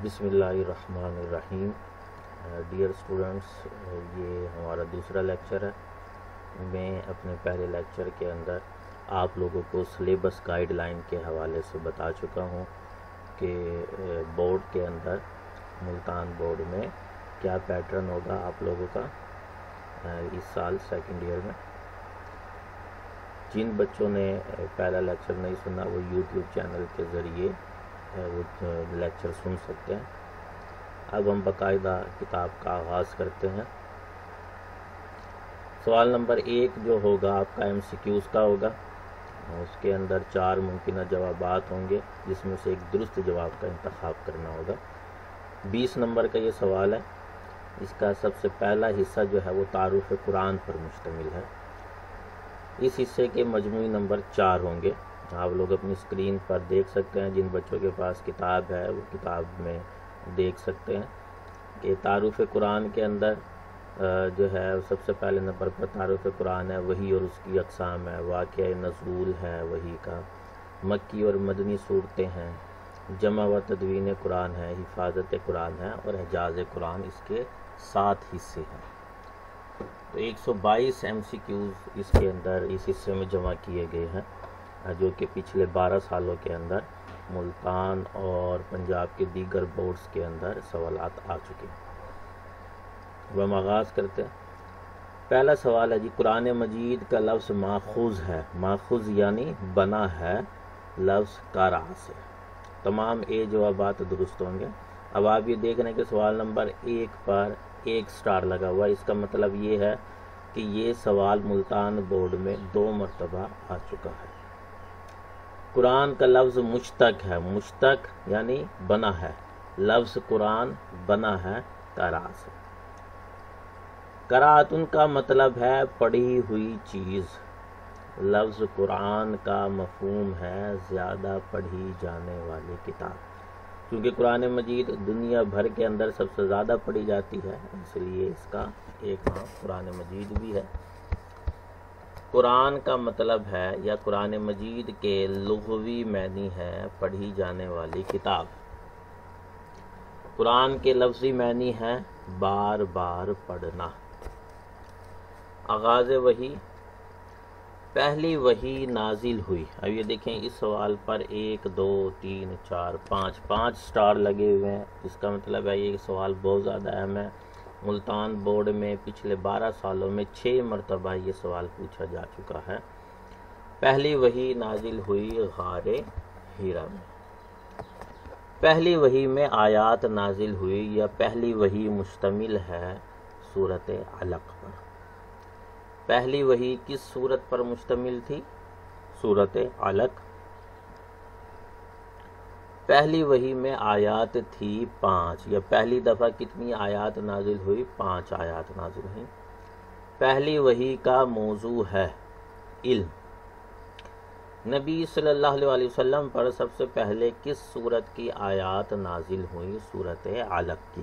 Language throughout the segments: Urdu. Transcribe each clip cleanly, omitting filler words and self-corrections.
بسم اللہ الرحمن الرحیم۔ ڈیئر اسٹوڈنٹس، یہ ہمارا دوسرا لیکچر ہے۔ میں اپنے پہلے لیکچر کے اندر آپ لوگوں کو سلیبس گائیڈ لائن کے حوالے سے بتا چکا ہوں کہ بورڈ کے اندر ملتان بورڈ میں کیا پیٹرن ہوگا آپ لوگوں کا اس سال سیکنڈ ایئر میں۔ جن بچوں نے پہلا لیکچر نہیں سنا وہ یوٹیوب چینل کے ذریعے وہ لیکچر سن سکتے ہیں۔ اب ہم باقاعدہ کتاب کا آغاز کرتے ہیں۔ سوال نمبر 1 جو ہوگا آپ کا MCQs کا ہوگا، اس کے اندر 4 ممکنہ جوابات ہوں گے جس میں سے ایک درست جواب کا انتخاب کرنا ہوگا۔ 20 نمبر کا یہ سوال ہے۔ اس کا سب سے پہلا حصہ جو ہے وہ تعارف قرآن پر مشتمل ہے۔ اس حصے کے مجموعی نمبر 4 ہوں گے۔ آپ لوگ اپنی اسکرین پر دیکھ سکتے ہیں، جن بچوں کے پاس کتاب ہے وہ کتاب میں دیکھ سکتے ہیں کہ تعارف قرآن کے اندر جو ہے سب سے پہلے نمبر پر تعارف قرآن ہے، وحی اور اس کی اقسام ہے، واقعہ نزول ہے وحی کا، مکی اور مدنی صورتیں ہیں، جمع و تدوین قرآن ہے، حفاظت قرآن ہے اور اعجاز قرآن، اس کے 7 حصے ہیں۔ تو 122 MCQs اس کے اندر اس حصے میں جمع کیے گئے ہیں، جو کہ پچھلے 12 سالوں کے اندر ملتان اور پنجاب کے دیگر بورڈز کے اندر سوالات آ چکے ہیں۔ اب ہم آغاز کرتے ہیں۔ پہلا سوال ہے جی، قرآن مجید کا لفظ ماخوذ ہے، ماخوذ یعنی بنا ہے لفظ قرأ سے۔ تمام جوابات درست ہوں گے۔ اب آپ یہ دیکھ رہے ہیں کہ سوال نمبر 1 پر 1 سٹار لگا ہوا ہے، اس کا مطلب یہ ہے کہ یہ سوال ملتان بورڈ میں 2 مرتبہ آ چکا ہے۔ قرآن کا لفظ مشتق ہے، مشتق یعنی بنا ہے، لفظ قرآن بنا ہے قرأ سے۔ قرأتن کا مطلب ہے پڑھی ہوئی چیز، لفظ قرآن کا مفہوم ہے زیادہ پڑھی جانے والی کتاب۔ کیونکہ قرآن مجید دنیا بھر کے اندر سب سے زیادہ پڑھی جاتی ہے، اس لیے اس کا ایک نام قرآن مجید بھی ہے۔ قرآن کا مطلب ہے یا قرآن مجید کے لغوی معنی ہے پڑھی جانے والی کتاب۔ قرآن کے لفظی معنی ہے بار بار پڑھنا۔ آغاز وحی، پہلی وحی نازل ہوئی۔ اب یہ دیکھیں اس سوال پر 1 2 3 4 5 سٹار لگے ہوئے ہیں، اس کا مطلب ہے یہ سوال بہت زیادہ اہم ہے۔ ملتان بورڈ میں پچھلے 12 سالوں میں 6 مرتبہ یہ سوال پوچھا جا چکا ہے۔ پہلی وحی نازل ہوئی غار حرا میں۔ پہلی وحی میں آیات نازل ہوئی یا پہلی وحی مشتمل ہے سورۃ علق پر۔ پہلی وحی کس سورت پر مشتمل تھی؟ سورۃ علق۔ پہلی وحی میں آیات تھی 5 یا پہلی دفعہ کتنی آیات نازل ہوئی؟ 5 آیات نازل ہوئی۔ پہلی وحی کا موضوع ہے علم۔ نبی صلی اللہ علیہ وسلم پر سب سے پہلے کس سورت کی آیات نازل ہوئی؟ سورۃ علق کی۔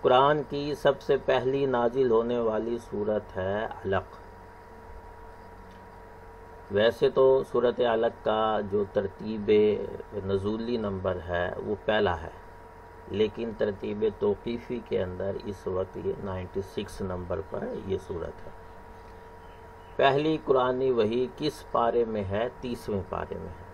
قرآن کی سب سے پہلی نازل ہونے والی سورت ہے علق۔ ویسے تو سورۃ علق کا جو ترتیب نزولی نمبر ہے وہ پہلا ہے، لیکن ترتیب توقیفی کے اندر اس وقت یہ 96 نمبر پر یہ سورت ہے۔ پہلی قرآنی وحی کس پارے میں ہے؟ 30ویں پارے میں ہے۔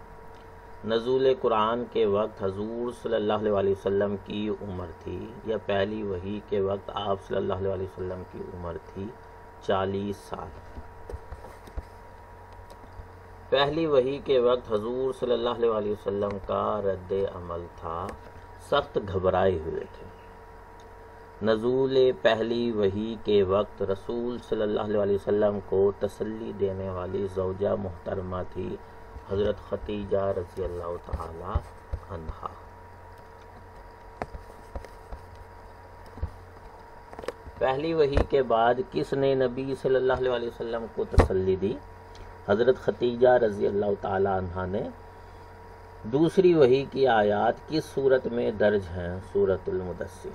نزول قرآن کے وقت حضور صلی اللہ علیہ وسلم کی عمر تھی یا پہلی وحی کے وقت آپ صلی اللہ علیہ وسلم کی عمر تھی 40 سال۔ پہلی وحی کے وقت حضور صلی اللہ علیہ وسلم کا رد عمل تھا، سخت گھبرائے ہوئے تھے۔ نزول پہلی وحی کے وقت رسول صلی اللہ علیہ وسلم کو تسلی دینے والی زوجہ محترمہ تھی حضرت خدیجہ رضی اللہ تعالی عنہا۔ پہلی وحی کے بعد کس نے نبی صلی اللہ علیہ وسلم کو تسلی دی؟ حضرت خدیجہ رضی اللہ تعالی عنہا نے۔ دوسری وحی کی آیات کس صورت میں درج ہیں؟ سورۃ المدثر۔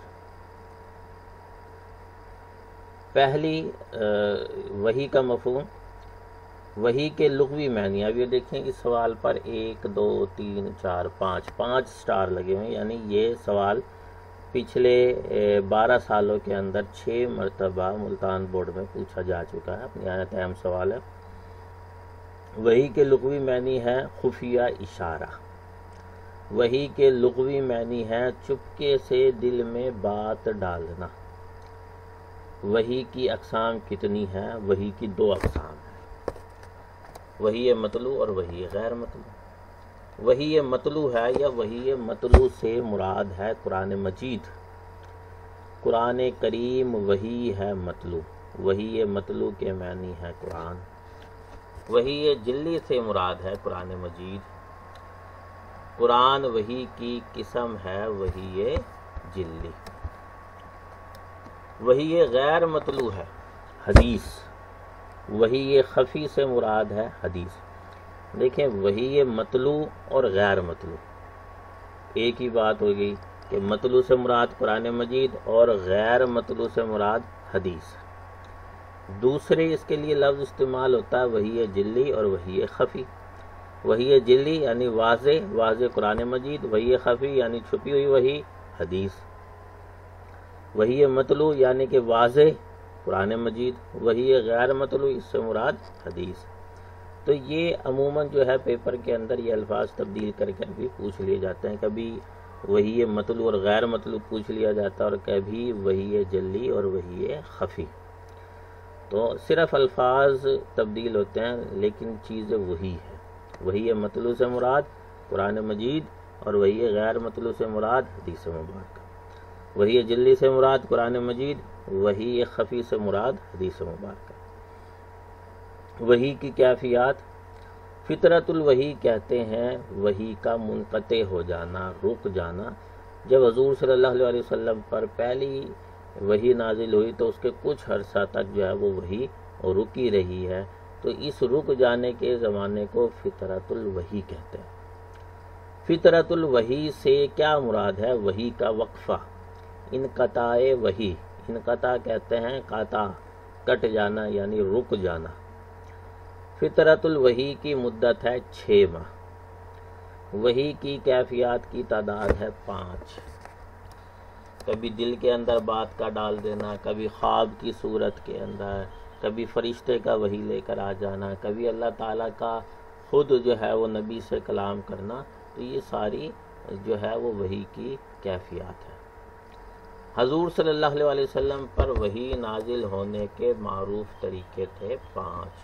پہلی وحی کا مفہوم وحی کے لغوی معنی، اب یہ دیکھیں اس سوال پر 1 2 3 4 5 سٹار لگے ہوئے ہیں، یعنی یہ سوال پچھلے 12 سالوں کے اندر 6 مرتبہ ملتان بورڈ میں پوچھا جا چکا ہے، نہایت اہم سوال ہے۔ وحی کے لغوی معنی ہے خفیہ اشارہ، وحی کے لغوی معنی ہے چپکے سے دل میں بات ڈالنا۔ وحی کی اقسام کتنی ہیں؟ وحی کی 2 اقسام ہیں، وحی مطلوع اور وحی غیر مطلوع۔ وحی مطلوع ہے یا وحی مطلوع سے مراد ہے قرآن مجید، قرآن کریم وحی ہے مطلوع، وحی مطلوع کے معنی ہے قرآن۔ وحی جلی سے مراد ہے قرآن مجید، قرآن وحی کی قسم ہے وحی جلی۔ وحی غیر مطلوع ہے حدیث، وحی خفی سے مراد ہے حدیث۔ دیکھیں وحی مطلوع اور غیر مطلوع ایک ہی بات ہو گئی کہ مطلوع سے مراد قرآن مجید اور غیر مطلوع سے مراد حدیث۔ دوسرے اس کے لیے لفظ استعمال ہوتا ہے وحی جلی اور وحی خفی۔ وحی جلی یعنی واضح قرآن مجید، وحی خفی یعنی چھپی ہوئی وحی حدیث۔ وحی مطلوع یعنی کہ واضح قرآن مجید، وحی غیر مطلوع اس سے مراد حدیث۔ تو یہ عموماً جو ہے پیپر کے اندر یہ الفاظ تبدیل کر کے بھی پوچھ لیے جاتے ہیں، کبھی وحی مطلوع اور غیر مطلوع پوچھ لیا جاتا ہے اور کبھی وحی جلی اور وحی خفی۔ تو صرف الفاظ تبدیل ہوتے ہیں لیکن چیزیں وہی ہے۔ وحی مطلوع سے مراد قرآن مجید اور وحی غیر مطلوع سے مراد حدیث مبارکہ، وحی جلی سے مراد قرآن مجید، وحی خفی سے مراد حدیث مبارکہ۔ وحی کی کیفیات، فطرت الوحی کہتے ہیں وحی کا منقطع ہو جانا، رک جانا۔ جب حضور صلی اللہ علیہ وسلم پر پہلی وحی نازل ہوئی تو اس کے کچھ عرصہ تک جو ہے وہ وحی رکی رہی ہے، تو اس رک جانے کے زمانے کو فطرت الوحی کہتے ہیں۔ فطرت الوحی سے کیا مراد ہے؟ وحی کا وقفہ، انقطاع وحی، انقطاع کہتے ہیں قطع، کٹ جانا یعنی رک جانا۔ فطرت الوحی کی مدت ہے 6 ماہ۔ وحی کی کیفیات کی تعداد ہے 5۔ کبھی دل کے اندر بات کا ڈال دینا، کبھی خواب کی صورت کے اندر، کبھی فرشتے کا وحی لے کر آ جانا، کبھی اللہ تعالیٰ کا خود جو ہے وہ نبی سے کلام کرنا، تو یہ ساری جو ہے وہ وحی کی کیفیات ہے۔ حضور صلی اللہ علیہ وسلم پر وحی نازل ہونے کے معروف طریقے تھے 5۔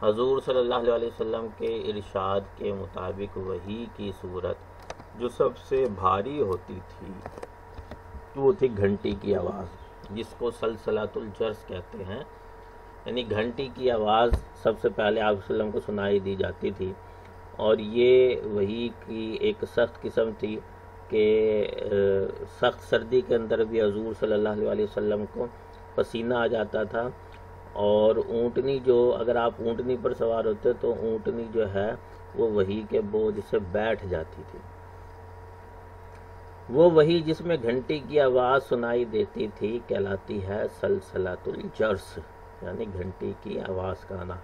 حضور صلی اللہ علیہ وسلم کے ارشاد کے مطابق وحی کی صورت جو سب سے بھاری ہوتی تھی وہ تھی گھنٹی کی آواز، جس کو سلسلۃ الجرس کہتے ہیں، یعنی گھنٹی کی آواز سب سے پہلے آپ صلی اللہ علیہ وسلم کو سنائی دی جاتی تھی، اور یہ وحی کی ایک سخت قسم تھی کہ سخت سردی کے اندر بھی حضور صلی اللہ علیہ وسلم کو پسینہ آ جاتا تھا، اور اونٹنی جو اگر آپ اونٹنی پر سوار ہوتے تو اونٹنی جو ہے وہ وحی کے بوجھ سے بیٹھ جاتی تھی۔ وہ وحی جس میں گھنٹی کی آواز سنائی دیتی تھی کہلاتی ہے سلسلۃ الجرس، یعنی گھنٹی کی آواز کا آنا۔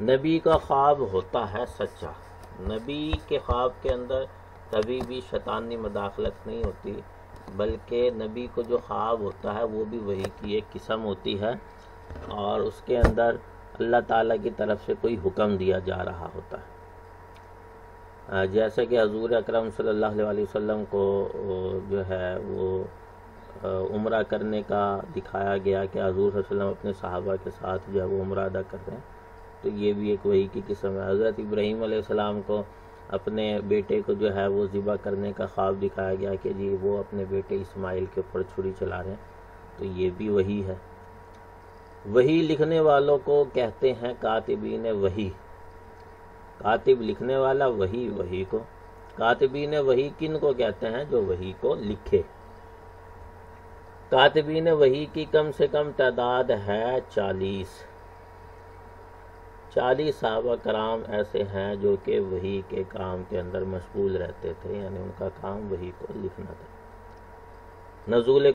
نبی کا خواب ہوتا ہے سچا، نبی کے خواب کے اندر کبھی بھی شیطانی مداخلت نہیں ہوتی، بلکہ نبی کو جو خواب ہوتا ہے وہ بھی وحی کی ایک قسم ہوتی ہے، اور اس کے اندر اللہ تعالیٰ کی طرف سے کوئی حکم دیا جا رہا ہوتا ہے۔ جیسے کہ حضور اکرم صلی اللہ علیہ وسلم کو جو ہے وہ عمرہ کرنے کا دکھایا گیا کہ حضور صلی اللہ علیہ وسلم اپنے صحابہ کے ساتھ جو ہے وہ عمرہ ادا کر رہے ہیں، تو یہ بھی ایک وحی کی قسم ہے۔ حضرت ابراہیم علیہ السلام کو اپنے بیٹے کو جو ہے وہ ذبح کرنے کا خواب دکھایا گیا کہ جی وہ اپنے بیٹے اسماعیل کے اوپر چھری چلا رہے ہیں، تو یہ بھی وحی ہے۔ وحی لکھنے والوں کو کہتے ہیں کاتبین وحی، کاتب لکھنے والا، وحی کو۔ کاتبین وحی کن کو کہتے ہیں؟ جو وحی کو لکھے۔ کاتبین وحی کی کم سے کم تعداد ہے 40۔ 40 صحابہ کرام ایسے ہیں جو کہ وحی کے کام کے اندر مشغول رہتے تھے، یعنی ان کا کام وحی کو لکھنا تھا۔ نزول